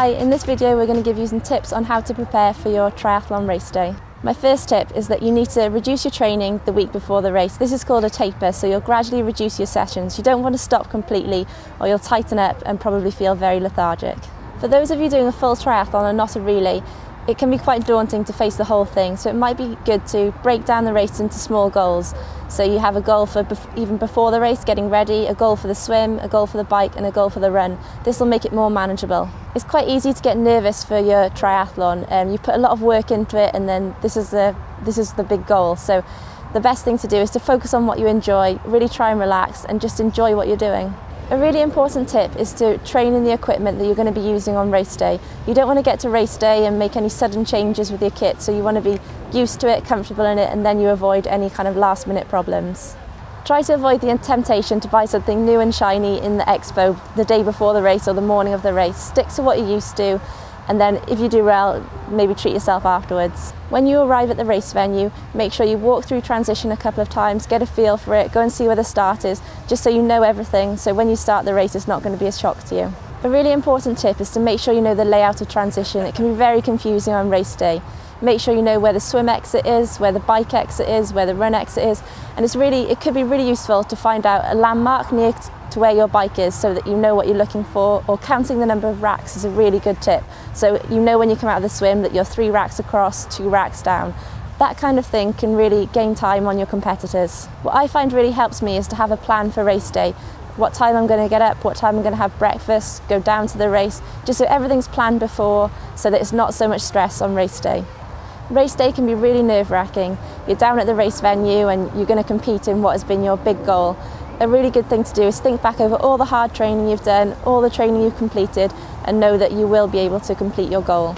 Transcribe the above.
Hi, in this video we're going to give you some tips on how to prepare for your triathlon race day. My first tip is that you need to reduce your training the week before the race. This is called a taper, so you'll gradually reduce your sessions. You don't want to stop completely or you'll tighten up and probably feel very lethargic. For those of you doing a full triathlon and not a relay, it can be quite daunting to face the whole thing, so it might be good to break down the race into small goals. So you have a goal for even before the race, getting ready, a goal for the swim, a goal for the bike and a goal for the run. This will make it more manageable. It's quite easy to get nervous for your triathlon. You put a lot of work into it and then this is the big goal. So the best thing to do is to focus on what you enjoy, really try and relax and just enjoy what you're doing. A really important tip is to train in the equipment that you're going to be using on race day. You don't want to get to race day and make any sudden changes with your kit, so you want to be used to it, comfortable in it, and then you avoid any kind of last minute problems. Try to avoid the temptation to buy something new and shiny in the expo the day before the race or the morning of the race. Stick to what you're used to, and then if you do well, maybe treat yourself afterwards. When you arrive at the race venue, make sure you walk through transition a couple of times, get a feel for it, go and see where the start is, just so you know everything, so when you start the race it's not going to be a shock to you. A really important tip is to make sure you know the layout of transition. It can be very confusing on race day. Make sure you know where the swim exit is, where the bike exit is, where the run exit is, and it could be really useful to find out a landmark near to where your bike is so that you know what you're looking for, or counting the number of racks is a really good tip. So you know when you come out of the swim that you're 3 racks across, 2 racks down. That kind of thing can really gain time on your competitors. What I find really helps me is to have a plan for race day. What time I'm going to get up, what time I'm going to have breakfast, go down to the race, just so everything's planned before so that it's not so much stress on race day. Race day can be really nerve-wracking. You're down at the race venue and you're going to compete in what has been your big goal. A really good thing to do is think back over all the hard training you've done, all the training you've completed, and know that you will be able to complete your goal.